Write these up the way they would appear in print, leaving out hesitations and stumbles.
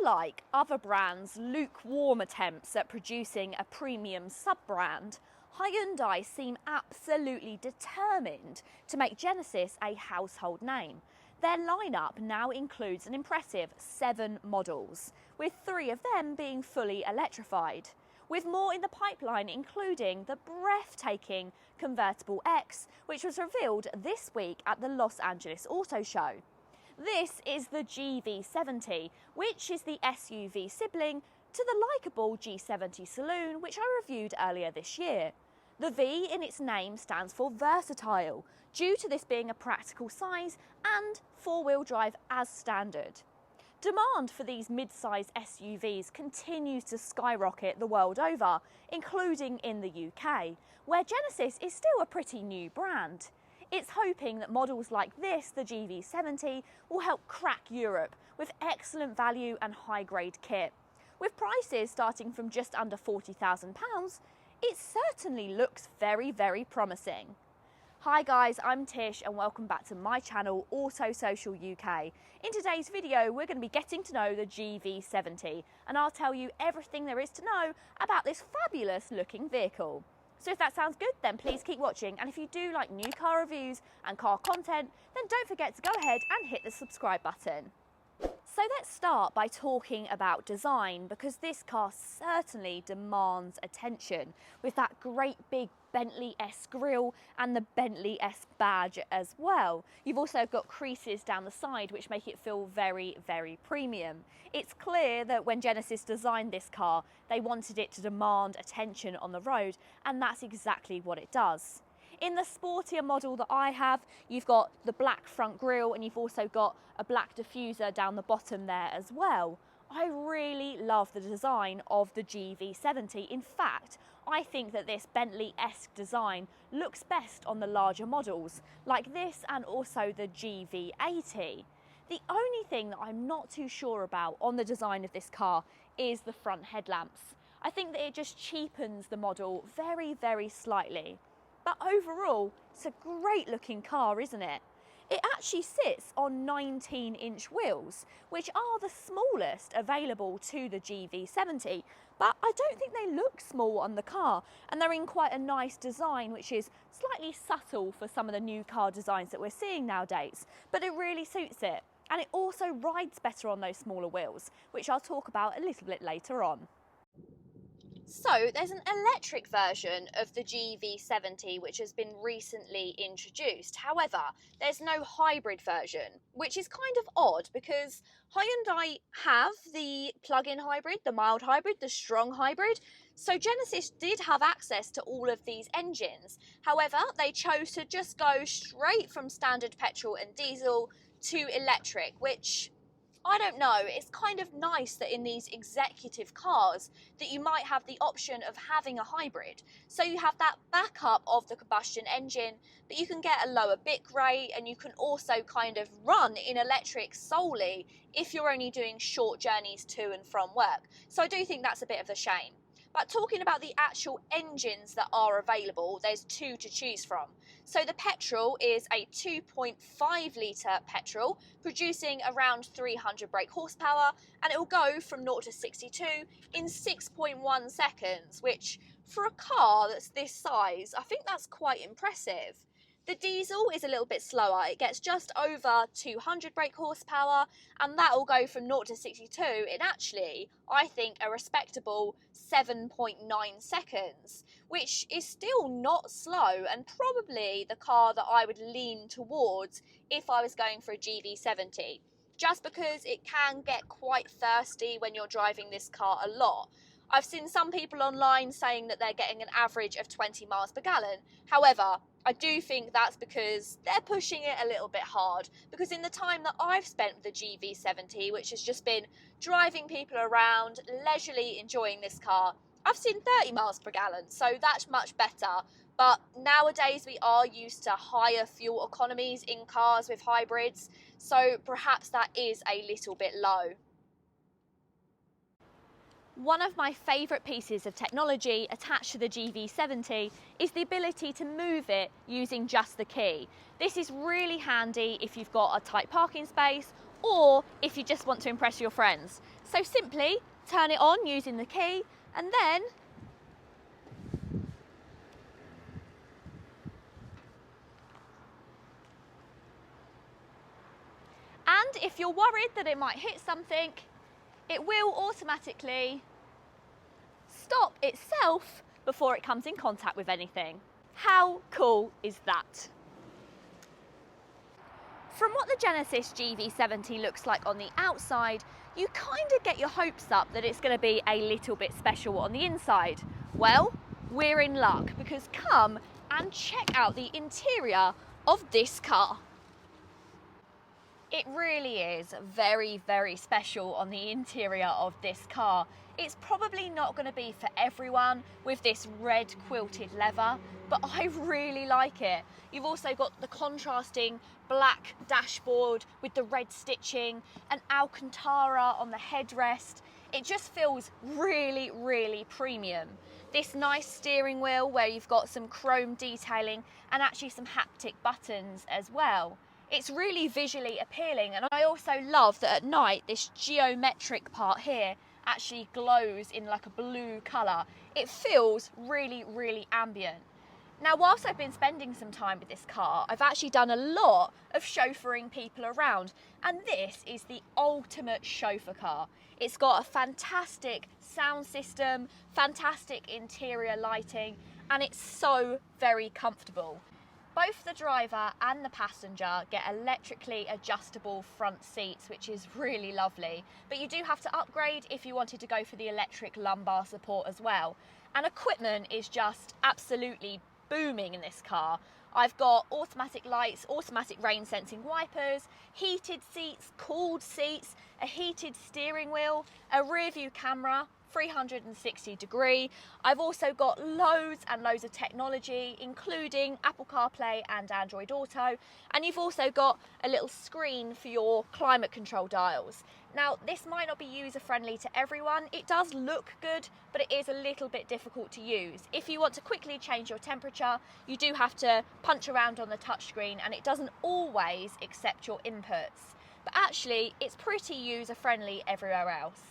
Unlike other brands' lukewarm attempts at producing a premium sub-brand, Hyundai seem absolutely determined to make Genesis a household name. Their lineup now includes an impressive 7 models, with 3 of them being fully electrified, with more in the pipeline, including the breathtaking Convertible X, which was revealed this week at the Los Angeles Auto Show. This is the GV70, which is the SUV sibling to the likeable G70 Saloon, which I reviewed earlier this year. The V in its name stands for versatile, due to this being a practical size and 4-wheel drive as standard. Demand for these mid-size SUVs continues to skyrocket the world over, including in the UK, where Genesis is still a pretty new brand. It's hoping that models like this, the GV70, will help crack Europe with excellent value and high-grade kit. With prices starting from just under £40,000, it certainly looks very, very promising. Hi guys, I'm Tish and welcome back to my channel Auto Social UK. In today's video we're going to be getting to know the GV70 and I'll tell you everything there is to know about this fabulous looking vehicle. So if that sounds good, then please keep watching, and if you do like new car reviews and car content, then don't forget to go ahead and hit the subscribe button. So let's start by talking about design, because this car certainly demands attention with that great big Bentley-esque grille and the Bentley-esque badge as well. You've also got creases down the side which make it feel very, very premium. It's clear that when Genesis designed this car, they wanted it to demand attention on the road, and that's exactly what it does. In the sportier model that I have, you've got the black front grille and you've also got a black diffuser down the bottom there as well. I really love the design of the GV70. In fact, I think that this Bentley-esque design looks best on the larger models, like this and also the GV80. The only thing that I'm not too sure about on the design of this car is the front headlamps. I think that it just cheapens the model very, very slightly. But overall, it's a great looking car, isn't it? It actually sits on 19-inch wheels, which are the smallest available to the GV70, but I don't think they look small on the car, and they're in quite a nice design, which is slightly subtle for some of the new car designs that we're seeing nowadays, but it really suits it. And it also rides better on those smaller wheels, which I'll talk about a little bit later on. So there's an electric version of the GV70 which has been recently introduced. However, there's no hybrid version, which is kind of odd because Hyundai have the plug-in hybrid, the mild hybrid, the strong hybrid. So Genesis did have access to all of these engines. However, they chose to just go straight from standard petrol and diesel to electric, which I don't know, it's kind of nice that in these executive cars that you might have the option of having a hybrid. So you have that backup of the combustion engine, but you can get a lower bit rate and you can also kind of run in electric solely if you're only doing short journeys to and from work. So I do think that's a bit of a shame. But talking about the actual engines that are available, there's 2 to choose from. So the petrol is a 2.5 litre petrol, producing around 300 brake horsepower, and it will go from 0 to 62 in 6.1 seconds, which for a car that's this size, I think that's quite impressive. The diesel is a little bit slower. It gets just over 200 brake horsepower, and that will go from 0 to 62 in actually, I think, a respectable 7.9 seconds, which is still not slow and probably the car that I would lean towards if I was going for a GV70, just because it can get quite thirsty when you're driving this car a lot. I've seen some people online saying that they're getting an average of 20 miles per gallon. However, I do think that's because they're pushing it a little bit hard, because in the time that I've spent with the GV70, which has just been driving people around, leisurely enjoying this car, I've seen 30 miles per gallon, so that's much better. But nowadays we are used to higher fuel economies in cars with hybrids, so perhaps that is a little bit low. One of my favourite pieces of technology attached to the GV70 is the ability to move it using just the key. This is really handy if you've got a tight parking space or if you just want to impress your friends. So simply turn it on using the key, and then if you're worried that it might hit something, it will automatically stop itself before it comes in contact with anything. How cool is that? From what the Genesis GV70 looks like on the outside, you kind of get your hopes up that it's going to be a little bit special on the inside. Well, we're in luck, because come and check out the interior of this car. It really is very, very special on the interior of this car. It's probably not going to be for everyone with this red quilted leather, but I really like it. You've also got the contrasting black dashboard with the red stitching and Alcantara on the headrest. It just feels really, really premium. This nice steering wheel where you've got some chrome detailing and actually some haptic buttons as well. It's really visually appealing, and I also love that at night this geometric part here actually glows in like a blue colour. It feels really, really ambient. Now, whilst I've been spending some time with this car, I've actually done a lot of chauffeuring people around, and this is the ultimate chauffeur car. It's got a fantastic sound system, fantastic interior lighting, and it's so very comfortable. Both the driver and the passenger get electrically adjustable front seats, which is really lovely. But you do have to upgrade if you wanted to go for the electric lumbar support as well. And equipment is just absolutely booming in this car. I've got automatic lights, automatic rain sensing wipers, heated seats, cooled seats, a heated steering wheel, a rear view camera, 360 degree. I've also got loads and loads of technology, including Apple CarPlay and Android Auto, and you've also got a little screen for your climate control dials. Now, this might not be user friendly to everyone. It does look good, but it is a little bit difficult to use. If you want to quickly change your temperature, you do have to punch around on the touchscreen, and it doesn't always accept your inputs. But actually, it's pretty user friendly everywhere else.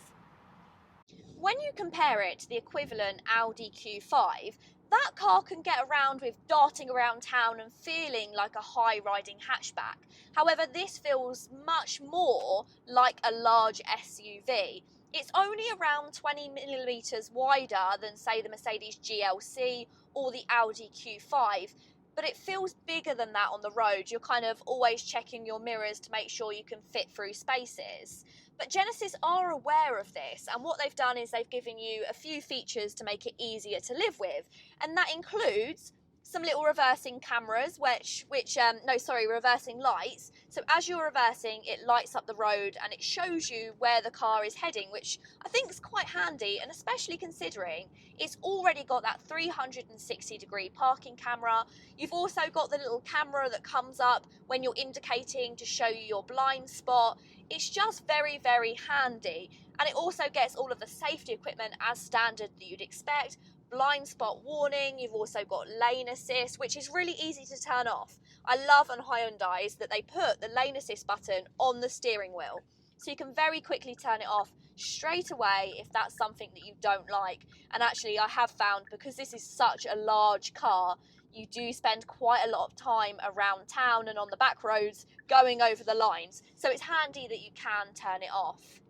When you compare it to the equivalent Audi Q5, that car can get around with darting around town and feeling like a high-riding hatchback. However, this feels much more like a large SUV. It's only around 20mm wider than, say, the Mercedes GLC or the Audi Q5, but it feels bigger than that on the road. You're kind of always checking your mirrors to make sure you can fit through spaces. But Genesis are aware of this, and what they've done is they've given you a few features to make it easier to live with, and that includes some little reversing cameras, reversing lights. So as you're reversing, it lights up the road and it shows you where the car is heading, which I think is quite handy, and especially considering it's already got that 360 degree parking camera. You've also got the little camera that comes up when you're indicating to show you your blind spot. It's just very, very handy, and it also gets all of the safety equipment as standard that you'd expect. Blind spot warning, you've also got lane assist, which is really easy to turn off. I love on Hyundais that they put the lane assist button on the steering wheel, so you can very quickly turn it off straight away if that's something that you don't like. And actually, I have found, because this is such a large car, you do spend quite a lot of time around town and on the back roads going over the lines, so it's handy that you can turn it off.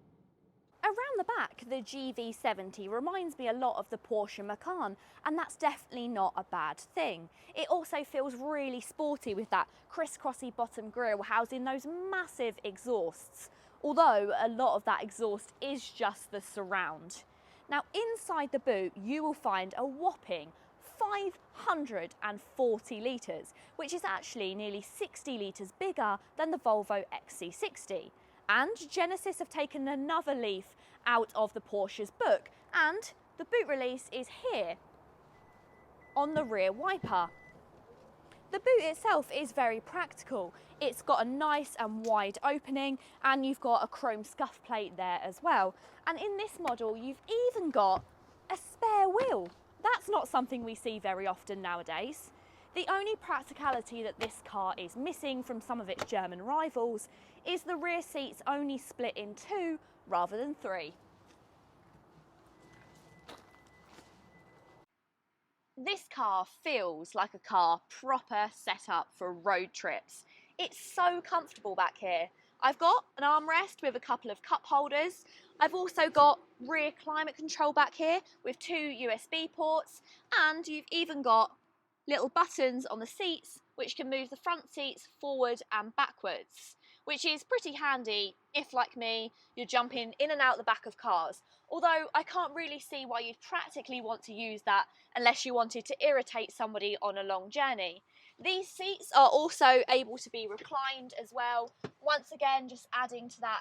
Around the back, the GV70 reminds me a lot of the Porsche Macan, and that's definitely not a bad thing. It also feels really sporty with that crisscrossy bottom grille housing those massive exhausts, although a lot of that exhaust is just the surround. Now, inside the boot, you will find a whopping 540 litres, which is actually nearly 60 litres bigger than the Volvo XC60. And Genesis have taken another leaf out of the Porsche's book, and the boot release is here on the rear wiper. The boot itself is very practical. It's got a nice and wide opening, and you've got a chrome scuff plate there as well. And in this model, you've even got a spare wheel. That's not something we see very often nowadays. The only practicality that this car is missing from some of its German rivals is the rear seats only split in two rather than three. This car feels like a car proper set up for road trips. It's so comfortable back here. I've got an armrest with a couple of cup holders. I've also got rear climate control back here with two USB ports, and you've even got little buttons on the seats which can move the front seats forward and backwards, which is pretty handy if, like me, you're jumping in and out the back of cars. Although I can't really see why you'd practically want to use that unless you wanted to irritate somebody on a long journey. These seats are also able to be reclined as well, once again just adding to that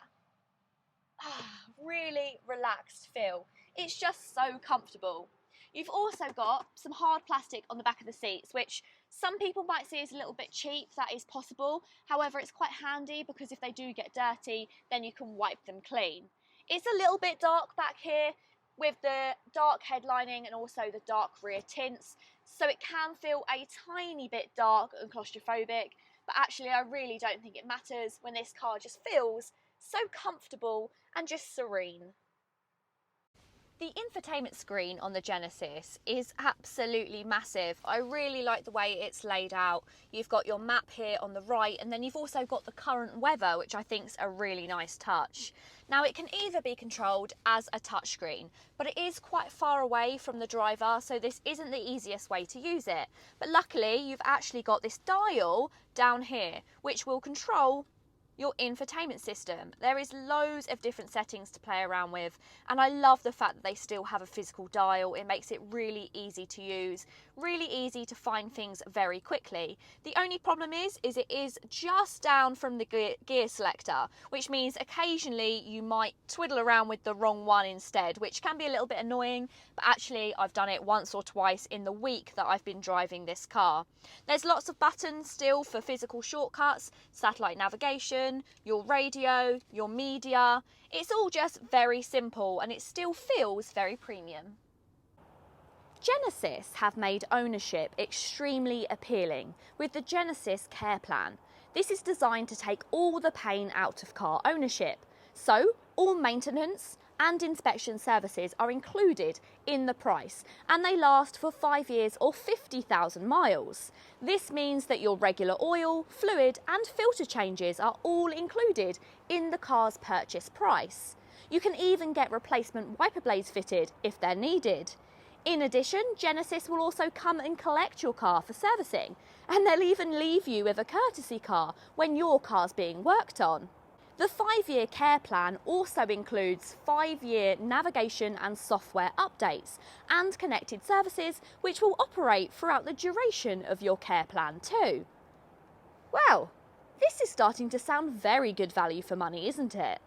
really relaxed feel. It's just so comfortable. You've also got some hard plastic on the back of the seats, which some people might see as a little bit cheap. That is possible. However, it's quite handy because if they do get dirty, then you can wipe them clean. It's a little bit dark back here with the dark headlining and also the dark rear tints, so it can feel a tiny bit dark and claustrophobic, but actually I really don't think it matters when this car just feels so comfortable and just serene. The infotainment screen on the Genesis is absolutely massive. I really like the way it's laid out. You've got your map here on the right, and then you've also got the current weather, which I think is a really nice touch. Now, it can either be controlled as a touchscreen, but it is quite far away from the driver, so this isn't the easiest way to use it. But luckily, you've actually got this dial down here, which will control your infotainment system. There is loads of different settings to play around with, and I love the fact that they still have a physical dial. It makes it really easy to use, really easy to find things very quickly. The only problem is it is just down from the gear selector, which means occasionally you might twiddle around with the wrong one instead, which can be a little bit annoying, but actually I've done it once or twice in the week that I've been driving this car. There's lots of buttons still for physical shortcuts, satellite navigation, your radio, your media. It's all just very simple and it still feels very premium. Genesis have made ownership extremely appealing with the Genesis Care Plan. This is designed to take all the pain out of car ownership. So all maintenance and inspection services are included in the price, and they last for 5 years or 50,000 miles. This means that your regular oil, fluid and filter changes are all included in the car's purchase price. You can even get replacement wiper blades fitted if they're needed. In addition, Genesis will also come and collect your car for servicing, and they'll even leave you with a courtesy car when your car's being worked on. The 5-year care plan also includes 5-year navigation and software updates and connected services which will operate throughout the duration of your care plan too. Well, this is starting to sound very good value for money, isn't it?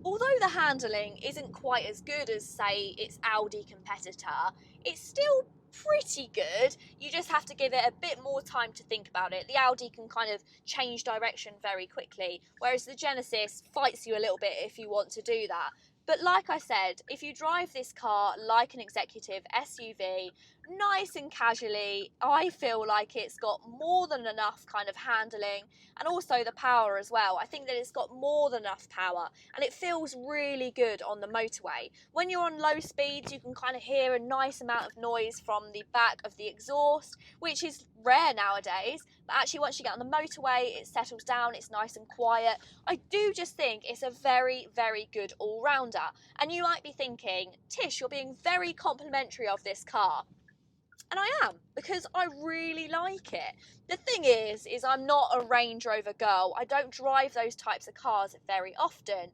Although the handling isn't quite as good as, say, its Audi competitor, it's still pretty good. You just have to give it a bit more time to think about it. The Audi can kind of change direction very quickly, whereas the Genesis fights you a little bit if you want to do that. But like I said, if you drive this car like an executive SUV, nice and casually, I feel like it's got more than enough kind of handling and also the power as well. I think that it's got more than enough power and it feels really good on the motorway. When you're on low speeds, you can kind of hear a nice amount of noise from the back of the exhaust, which is rare nowadays, but actually once you get on the motorway, it settles down, it's nice and quiet. I do just think it's a very, very good all-rounder. And you might be thinking, Tish, you're being very complimentary of this car. And I am, because I really like it. The thing is I'm not a Range Rover girl. I don't drive those types of cars very often.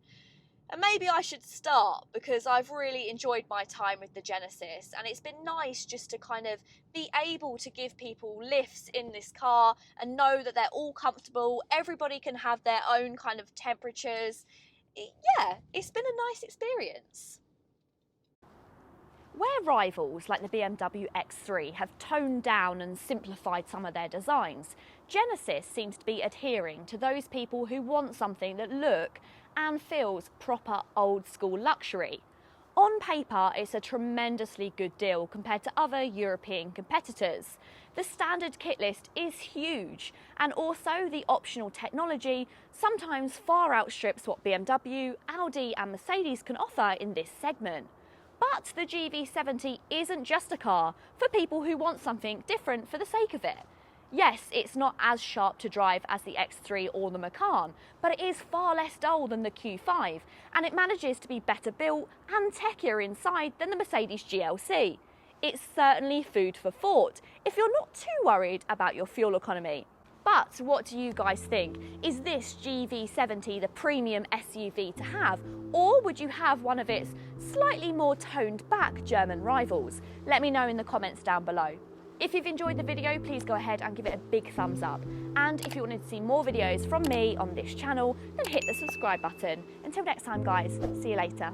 And maybe I should start, because I've really enjoyed my time with the Genesis, and it's been nice just to kind of be able to give people lifts in this car and know that they're all comfortable. Everybody can have their own kind of temperatures. Yeah, it's been a nice experience. Where rivals like the BMW X3 have toned down and simplified some of their designs, Genesis seems to be adhering to those people who want something that look and feels proper old school luxury. On paper, it's a tremendously good deal compared to other European competitors. The standard kit list is huge, and also the optional technology sometimes far outstrips what BMW, Audi and Mercedes can offer in this segment. But the GV70 isn't just a car for people who want something different for the sake of it. Yes, it's not as sharp to drive as the X3 or the Macan, but it is far less dull than the Q5, and it manages to be better built and techier inside than the Mercedes GLC. It's certainly food for thought if you're not too worried about your fuel economy. But what do you guys think? Is this GV70 the premium SUV to have, or would you have one of its slightly more toned back German rivals? Let me know in the comments down below. If you've enjoyed the video, please go ahead and give it a big thumbs up. And if you wanted to see more videos from me on this channel, then hit the subscribe button. Until next time guys, see you later.